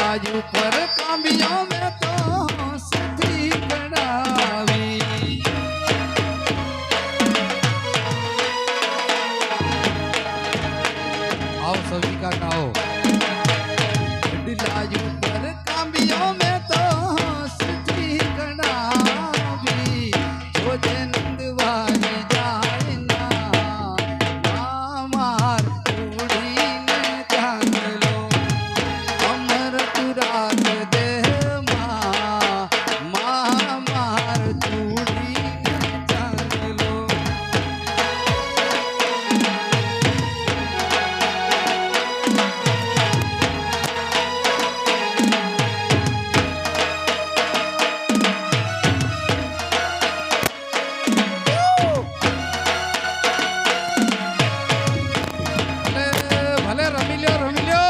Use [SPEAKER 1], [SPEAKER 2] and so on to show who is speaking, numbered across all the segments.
[SPEAKER 1] लाजू पर कामियों में तो सती गड़ावी आओ सभी का गाओ लाजू पर कामियों में तो सती गड़ावी जो नंद वाली जाए ना मार उड़ी ने जान लो अमर तुरात दे मार चूड़ी ने जान लो भले रमी लो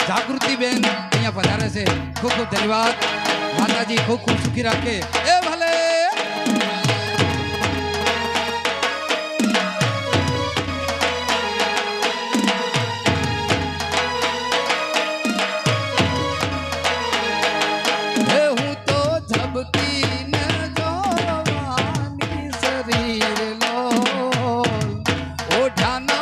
[SPEAKER 1] जागृति बेन अहिया पधारे से खूब खूब धन्यवाद माताजी खूब खूब सुखी रखे ए भले हूँ तो झबकी न जोवानी शरीर लो ओढ़ाना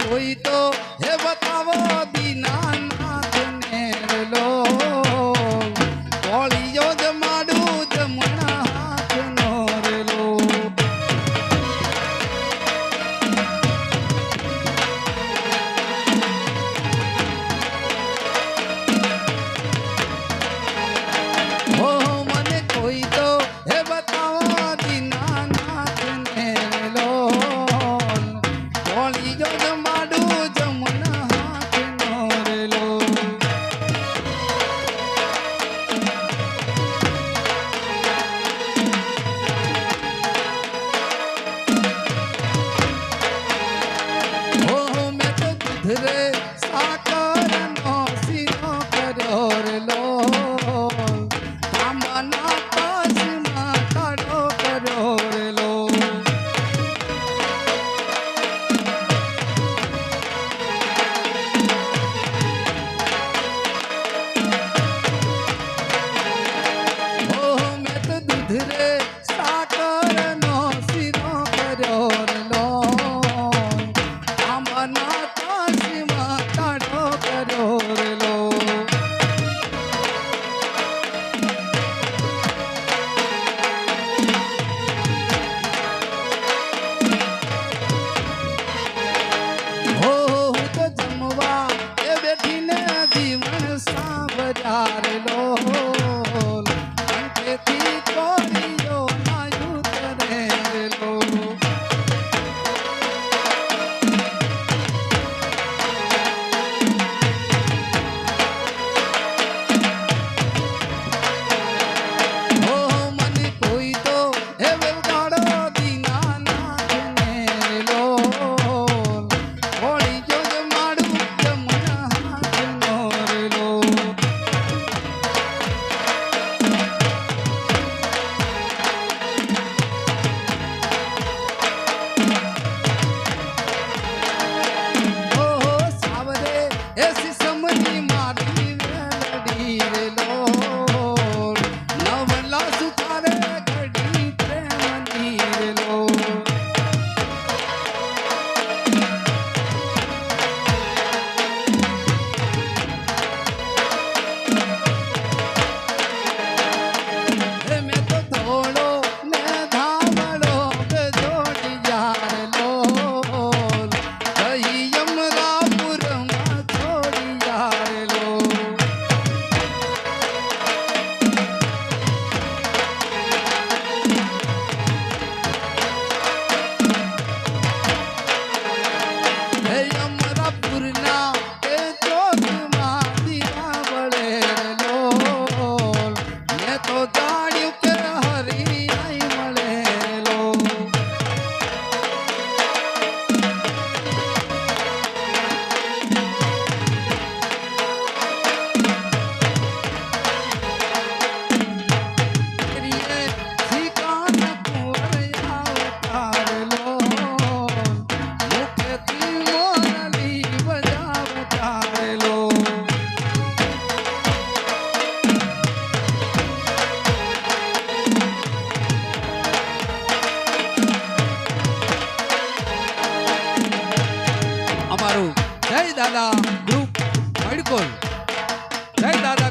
[SPEAKER 1] कोई तो हे बतावो दीनानाथ नेर लो कोळियो जमाडू जमना हाथ नोर लो हो मने कोई तो हे बतावो दीनानाथ नेर लो कोळियो रे साकर नो सिरो करोर लो कामना पास मा काढो करोर लो हो मैं तो दूध रे साकर नो सिरो करोर लो कामना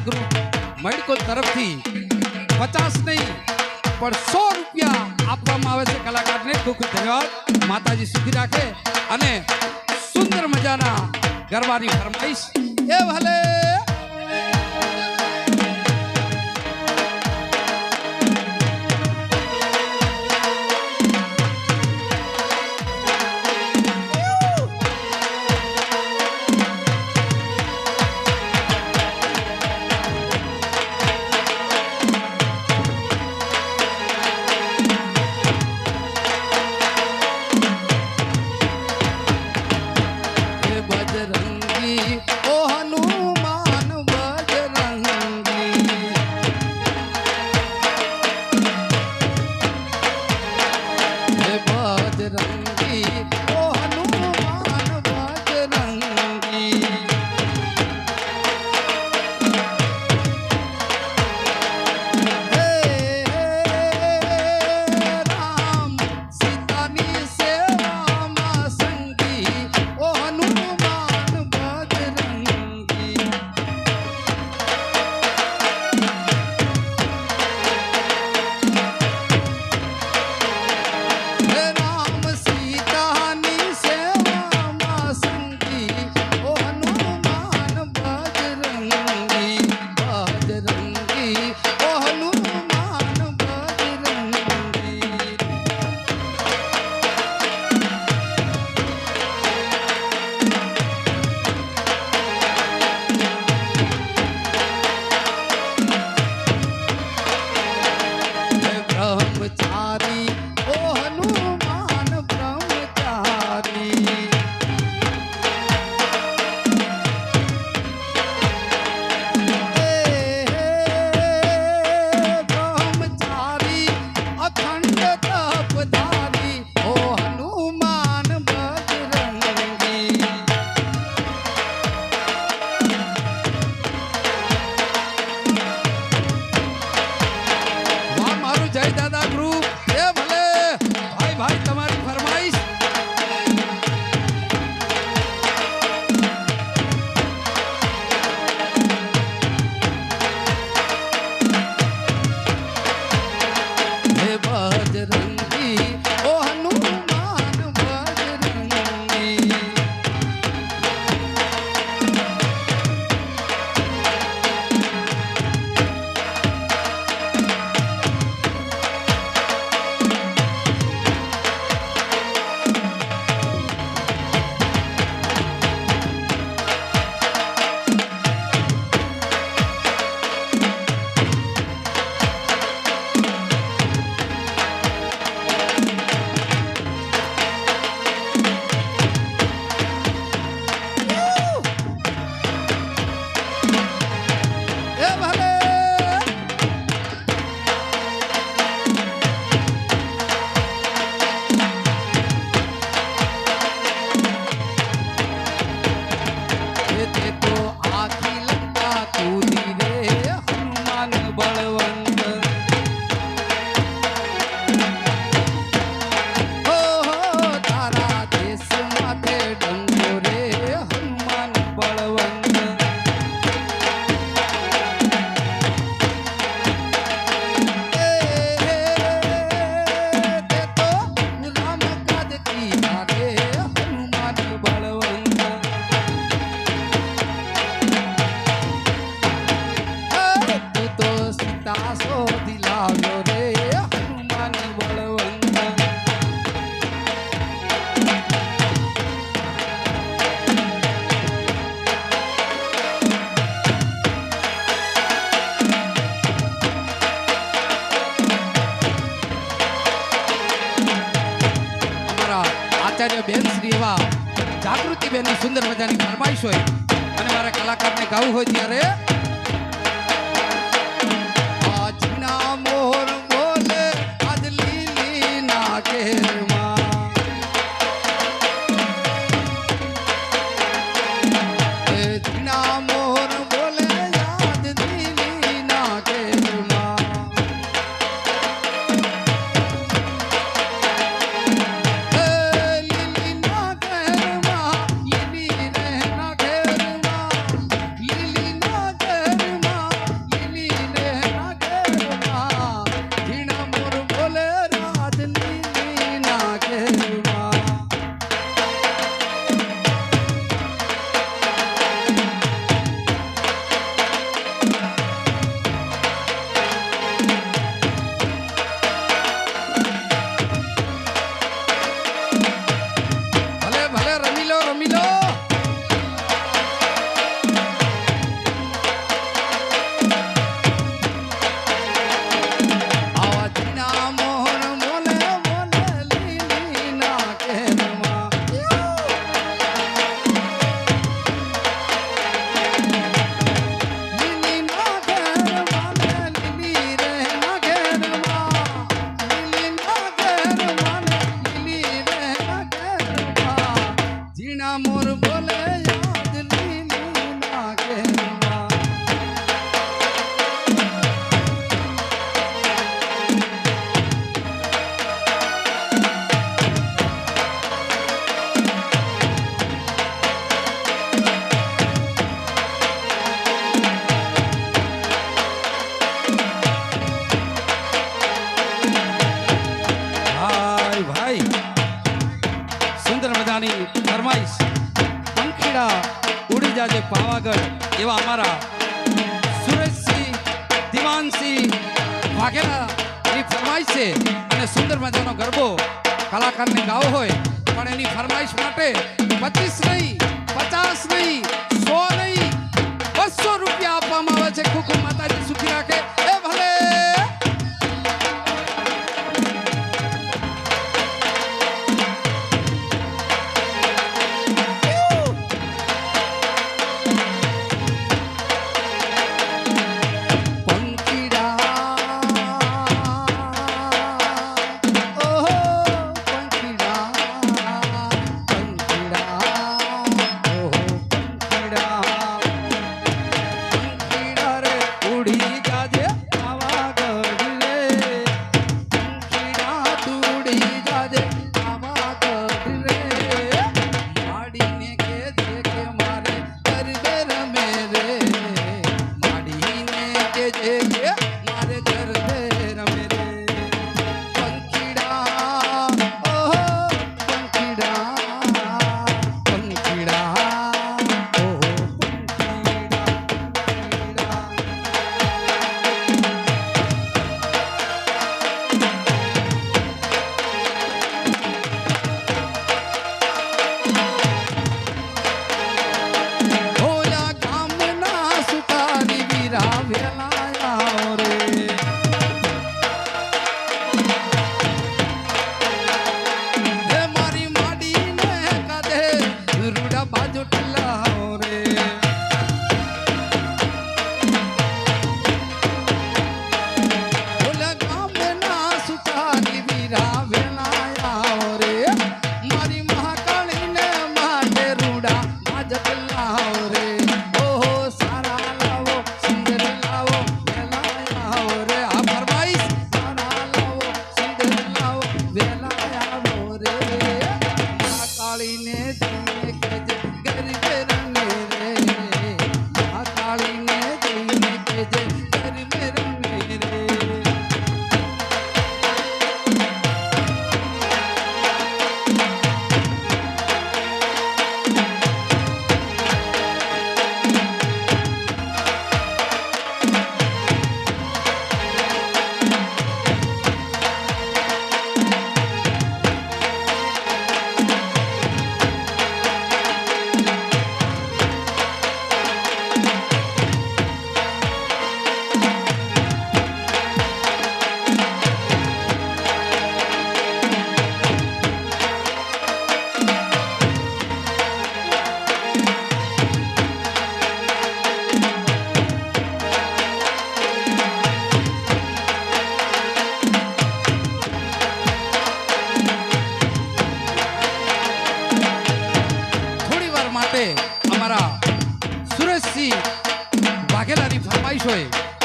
[SPEAKER 1] ગ્રુપ મડકોલ તરફથી 50 નહીં પણ 100 રૂપિયા આપવામાં આવે છે કલાકારને. ખૂબ ખૂબ ધન્યવાદ. માતાજી સુખી રાખે. અને સુંદર મજાના ગરબાની ફરમાઈશ એ ભલે
[SPEAKER 2] આચાર્ય બેન શ્રી એવા જાગૃતિ બેનની સુંદર મજાની ફરમાઈશ હોય અને મારા કલાકારને ગાવું હોય ત્યારે આજના મોર બોલે આજ લીલી ના કેરમાં આજના મોર બોલે આજ લીલી ના કેરમાં લીલી ના
[SPEAKER 1] વાઘેલાની ફરમાઈશ છે અને સુંદર મજાનો ગરબો કલાકારને ગાવો હોય પણ એની ફરમાઈશ માટે 25 નહીં 50 નહીં 100 નહીં 200 રૂપિયા આપવામાં આવે છે. ખૂબ ખૂબ માતાજી સુખી રાખે. એ ભલે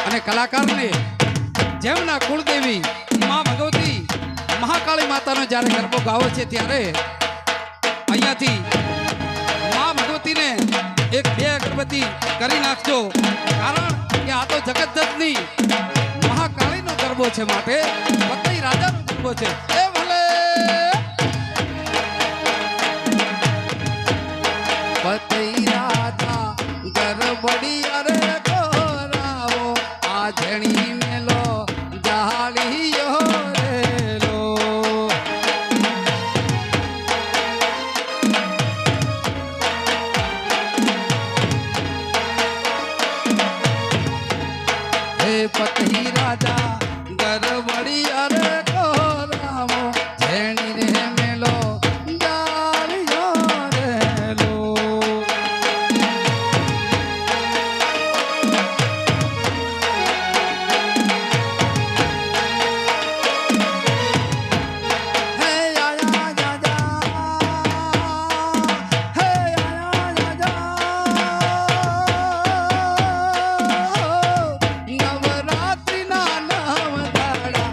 [SPEAKER 1] અને કલાકારને જેમના કુળદેવી મા ભગવતી મહાકાળી માતાનો જ્યારે ગરબો ગાવો છે ત્યારે અહીંયાથી મા ભગવતીને એક બે અગરબત્તી કરી નાખજો, કારણ કે આ તો જગતજનની મહાકાળીનો ગરબો છે, માટે પતઈ રાજાનો ગરબો છે. એ ભલે પતઈ રાજા ગરબડી અરે જણી મેલો જાળીયો રેલો હે પતિ રાજા ગરબડી અરે કોરામો જણી રે મેલો જાળીયો રેલો. નવરાત્રિના નવ દાડા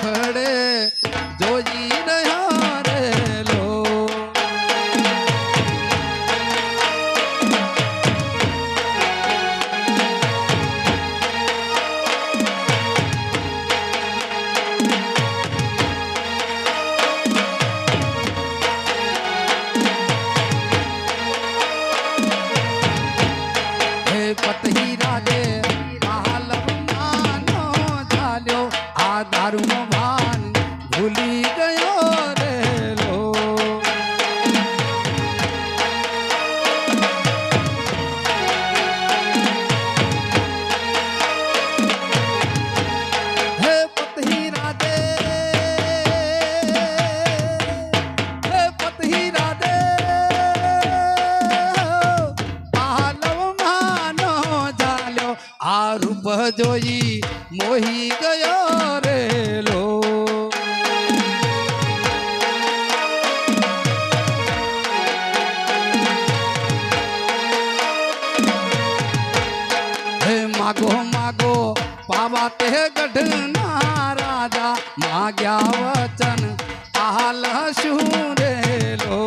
[SPEAKER 1] દુખડે જોઈ રહ્યા રે લો. પતહી રાજે આલમ માનો ચાલ્યો આ દારૂનો ભાન ભૂલી ગયો રે લો. હે પતહી રાજે હે પતહી રાજે આ રૂપ જોઈ મોહી ગયો રે લો. હે માગો માગો પાવા તે ગઢના રાજા માગ્યા વચન આલ શું રે લો.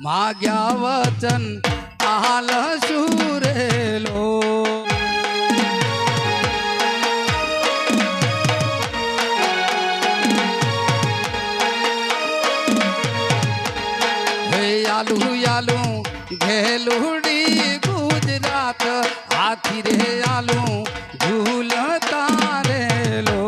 [SPEAKER 1] માગ્યા વચન આલ સુરેલો. હે આલુ આલુ ઘેલુડી ગુજરાત આથી રે આલુ ઝૂલતા રેલો.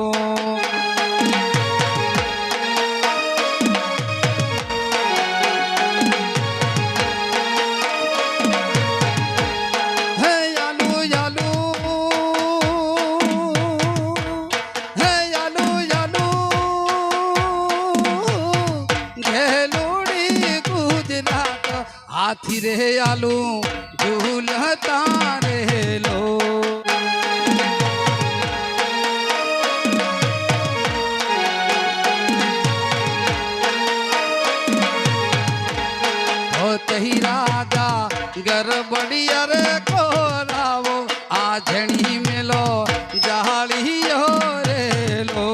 [SPEAKER 1] હાથી રે આલુ ઝૂલતા રેલો. તહી રાજા ગરબડિયા રે કોરાવો આ ઝણી મેલો જાળીયો રેલો.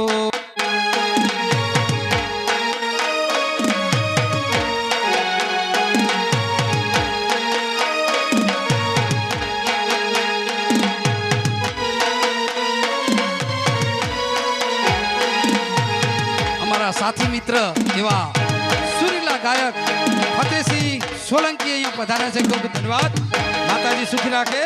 [SPEAKER 1] સાથી મિત્ર એવા સુરીલા ગાયક ફતેહસિંહ સોલંકી અહીંયા પધાર્યા છે. ખૂબ ધન્યવાદ. માતાજી સુખી રાખે.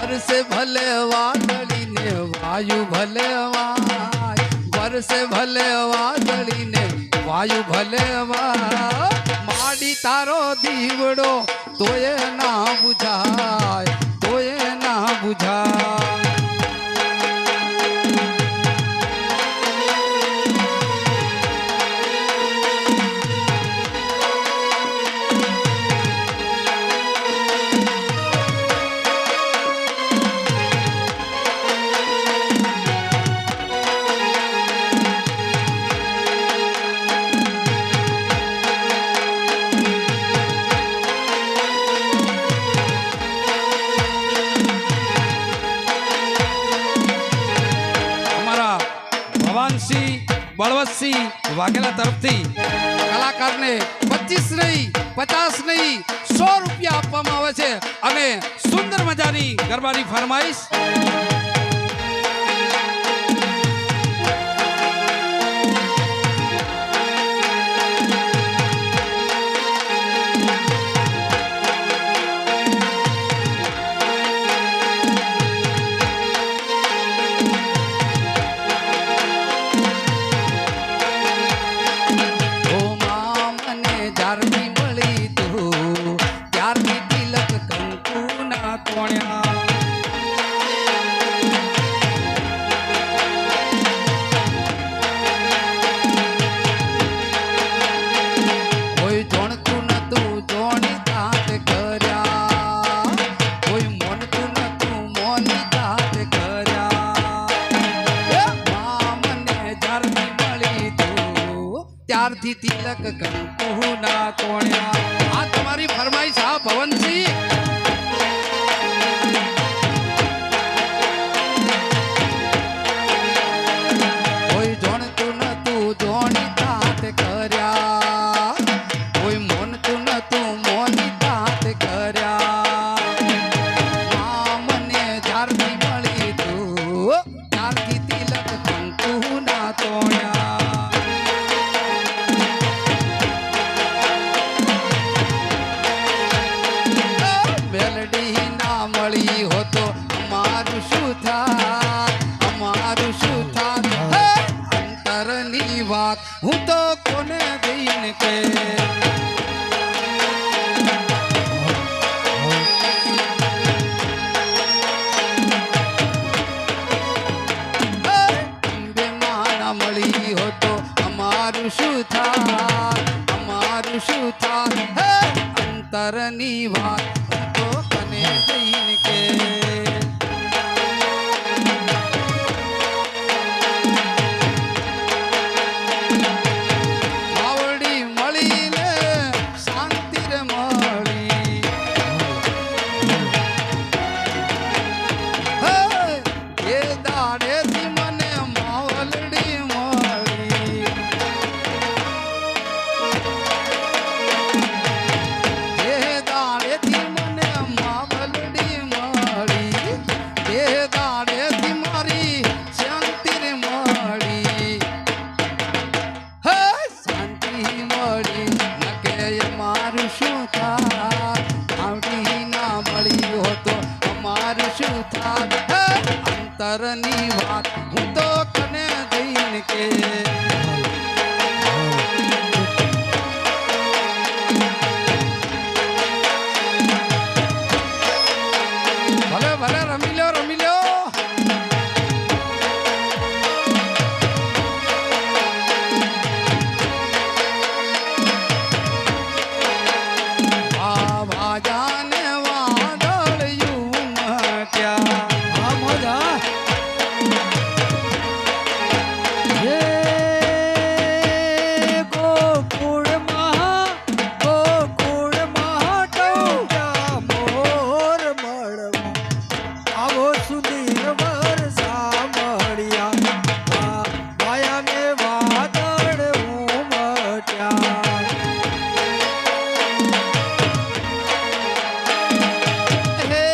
[SPEAKER 1] વરસે ભલે વાદળી ને વાયુ ભલે વાય વરસે ભલે વાદળી ને વાયુ ભલે વાય માડી તારો દીવડો તોય ના બુઝાય તોય ના બુઝાય. બળવંતસિંહ વાઘેલા તરફથી કલાકારને 25 નહીં 50 નહીં 100 રૂપિયા આપવામાં આવે છે અને સુંદર મજાની ગરબાની ફરમાઈશ. ત્યારથી તિલક કંકુ ના તોણ્યા. આ તમારી ફરમાઈશ હા ભવનસિંહ. કોઈ જોણતું નતું જોણી તાત કર્યા, કોઈ મોનતું નતું મોની તાત કર્યા. આ મને જ્યારથી મળી તું ત્યારથી તિલક કંકુ ના તોણ્યા. મેલડી ના મળી હોતો અમારું શું થાત, અમારું શું થાત. હે! અંતરની વાત હું તો કોને દઈને કે. હે! અંબે માં ના મળી હોતો અમારું શું થાત, અમારું શું થાત. હે! અંતરની વાત હું તો કને દઈને કે. માવડી મળીને શાંતિ રે મળી. હે! એ દાડેથી મને માવલડી મળી. એ દાડેથી મને માવલડી મળી. એ દાડેથી મારી શાંતિ રે મળી. હે! શાંતિ મળી નકે અમારું શું થાત, આવડી ના મળી હોતો અમારું શું થાત. હે! અંતરની વાત હું તો કને દઈને કે. ભલે ભલે રમી લ્યો રમી લ્યો. વાજાને વાદળિયું મટ્યા.
[SPEAKER 2] હા મોજા હે ગોકુળમાં ટોળ્યા મોર મળવા આવો સુધીર વરસા મળ્યા. વાયાને વાદળ ઉમટ્યા.
[SPEAKER 1] હે!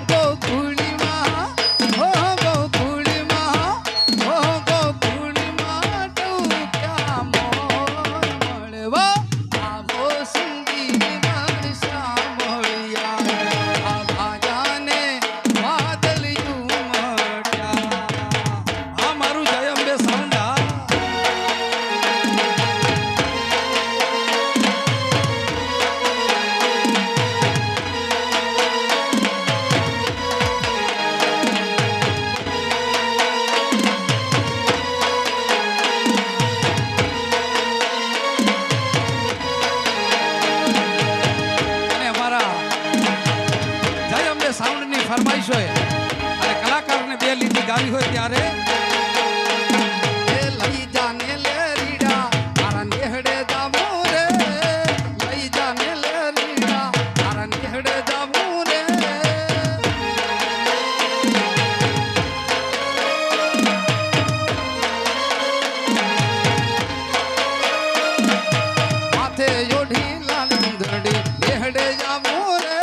[SPEAKER 1] ગોકુળીમાં હો ગોકુળીમાં હો ગોકુળીમાં ટૂક્યા મોર મળવા આવો સંગીત વરસા મળ્યા. આ વાજાને વાદળિયું મટ્યા. આ મારું જય અંબે સાઉન્ડ. આ અને અમારા જય અંબે સાઉન્ડની ફરમાઈશ હોય અને કલાકારને બે લીટી ગાવી હોય ત્યારે એ લઈ જાને લે રીડા મારા નેહડે જાવું રે. લઈ જાને લે રીડા મારા નેહડે જાવું રે. માથે ઓઢી લાલ ચંદડી નેહડે જાવું રે.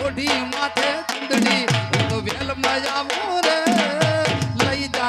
[SPEAKER 1] ઓઢી માથે ચંદડી હું તો વેલમાં જાવું રે. લઈ જા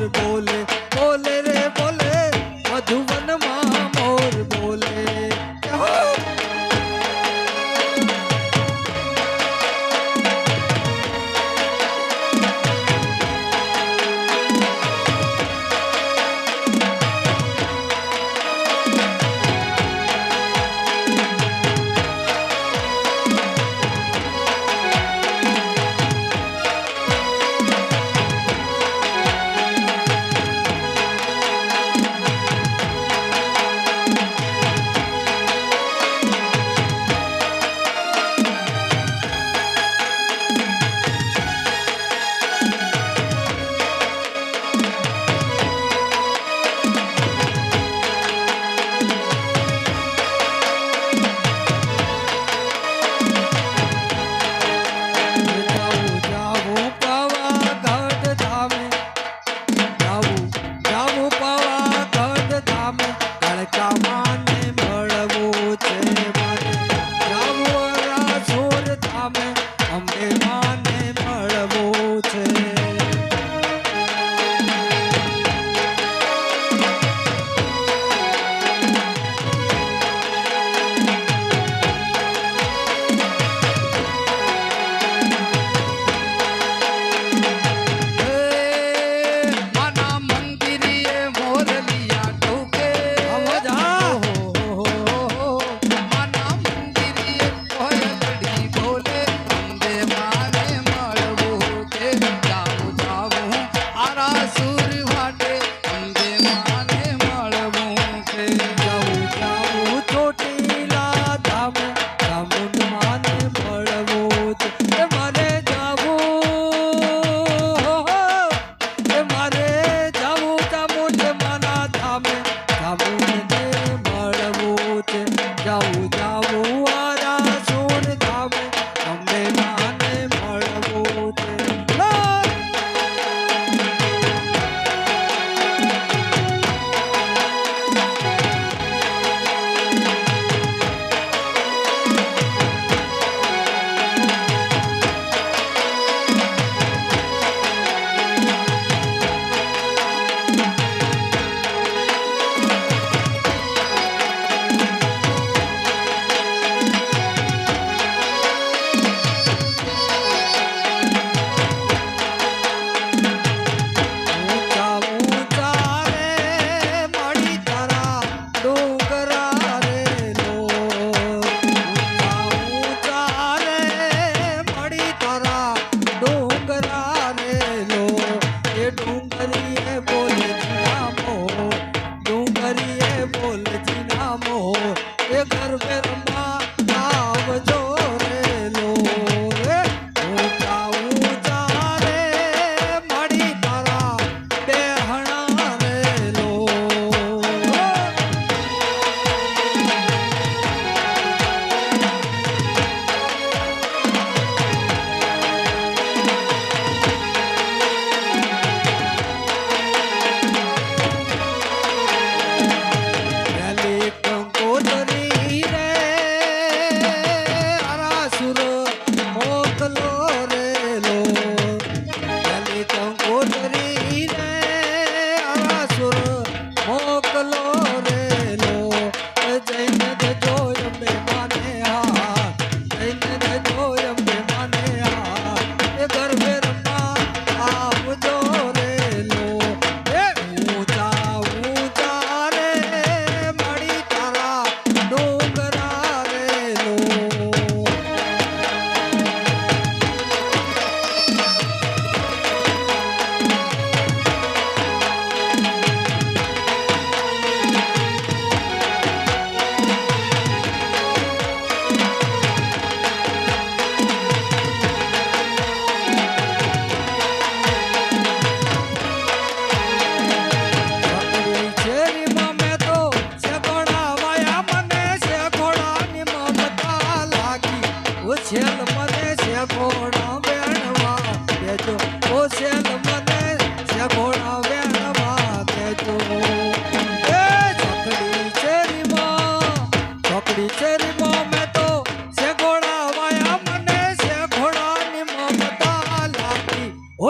[SPEAKER 3] બોલે બોલે રે બોલે મધુવનમાં મોર બોલે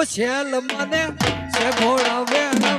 [SPEAKER 3] છેલ મને છે ઘોડા વેણ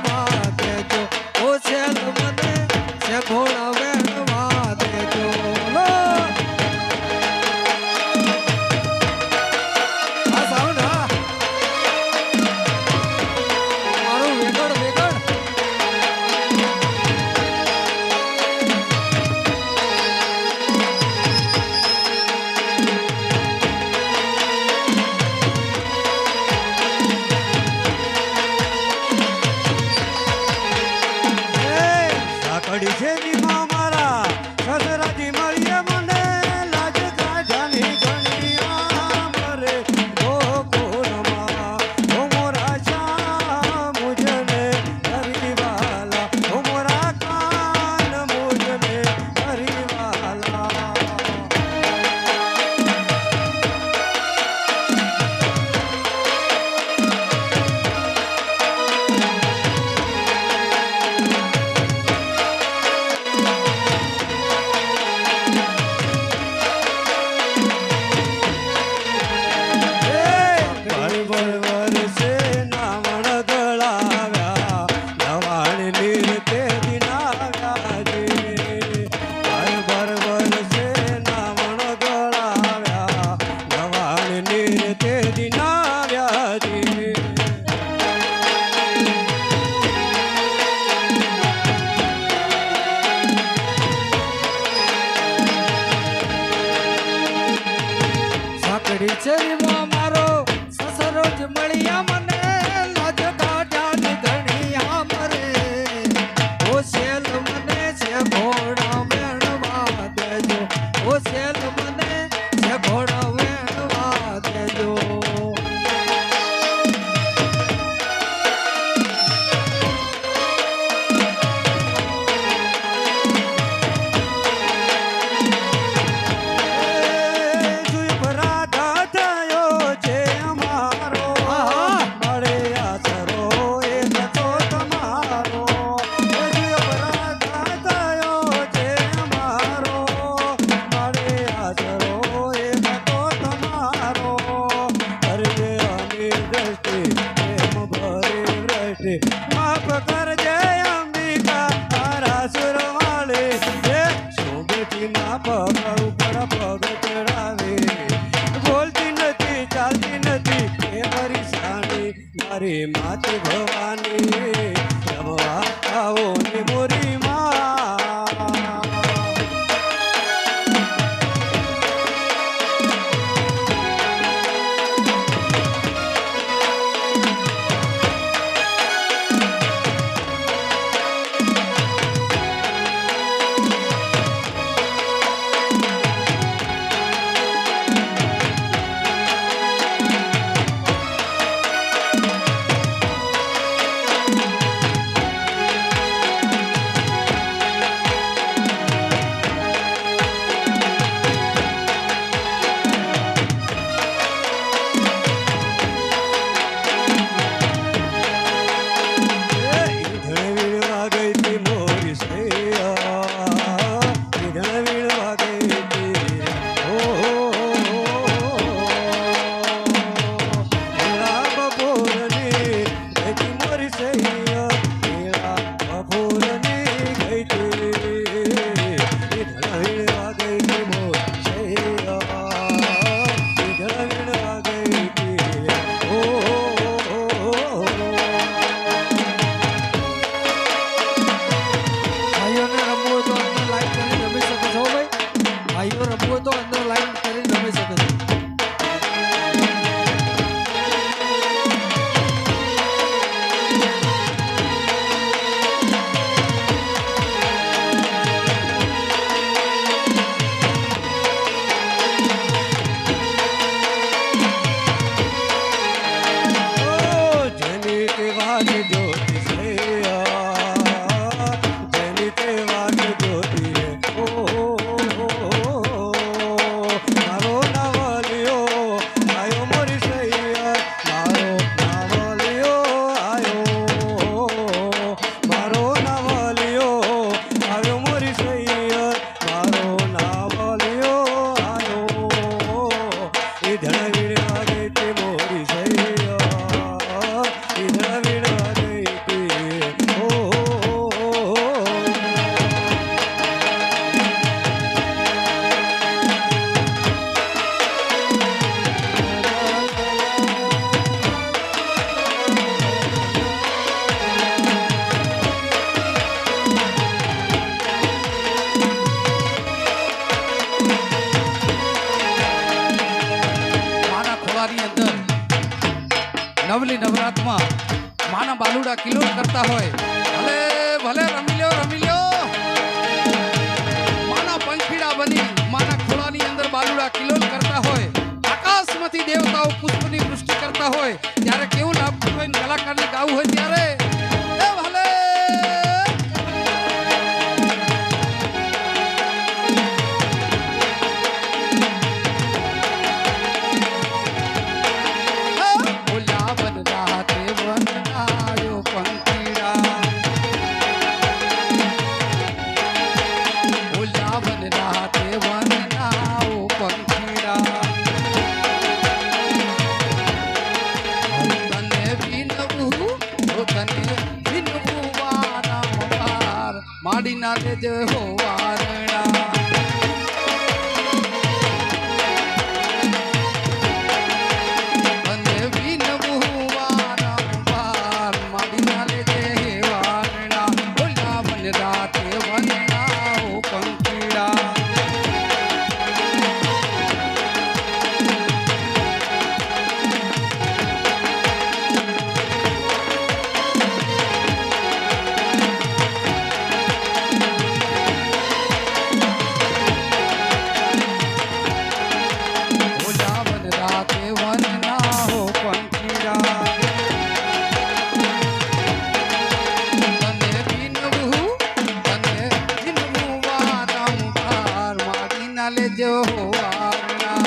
[SPEAKER 1] નવલી નવરાતમાં માના બાલુડા કિલોલ કરતા હોય ભલે ભલે રમી લ્યો માના પંખીડા બની માના ખોળાની અંદર બાલુડા કિલોલ કરતા હોય આકાશમાંથી દેવતાઓ પુષ્પની વૃષ્ટિ કરતા હોય ત્યારે કેવું લાગતું હોય ને કલાકારને ગાવું હોય ત્યારે એ ભલે માડી ના લેજે હો વારણા અને વિનવું વારંવાર માડી ના લેજે હે વારણા ઓલા વન રાતે વનના હો પંખીડા લેજો વારણા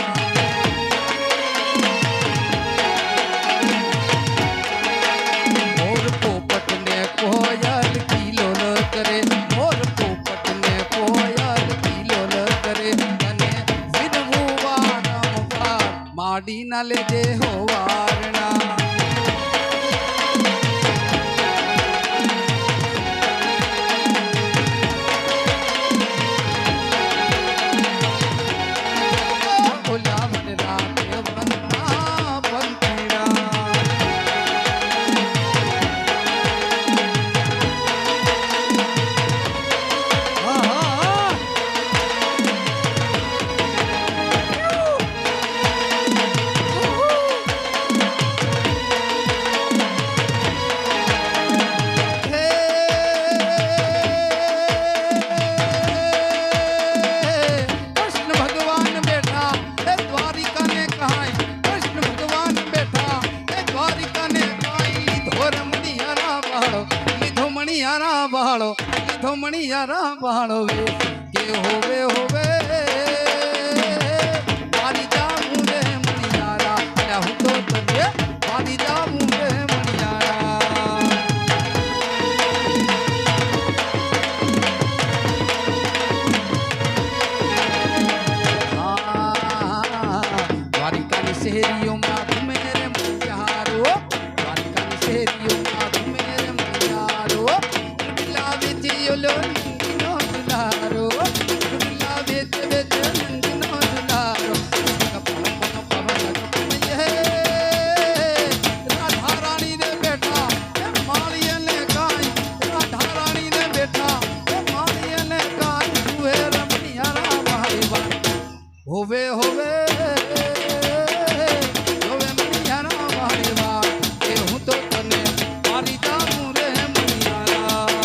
[SPEAKER 1] મોર પોપટ ને કોયલ કિલોલ કરે મોર પોપટ ને કોયલ કિલોલ કરે અને વિનવું વારંવાર માડી ના લેજે હો વારણા બાળો લીધો મણિયારા બાળો કે હોવે હોવે મારી જામું રે મણિયારા અલ્યા હું તો તને મારી જામું રે મણિયારા દ્વારિકાની શહેરીઓમાં ઘૂમે રે મણિયારો દ્વારિકાની શહેરીઓમાં ઘૂમે રે મણિયારો લો નંદીનો દુલારો દુલા વેચ વેચ નંદીનો દુલારો કપડો પવન રાધા રાણી ને બેઠા માળીએ ને ગાય રાધા રાણી ને બેઠા માળીએ ને ગાય હુએ રમણિયારા ભાઈ ભાઈ હોવે હોવે હોવે મણિયારા ભાઈ ભાઈ કે હું તો તને મારી જામું રે મણિયારો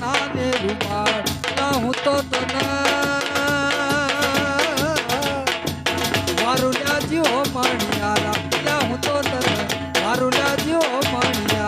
[SPEAKER 1] નાને રૂમાળ હું તો તને મારું લાજ્યો મણિયારા હું તો તને મારું લાજ્યો મણિયારા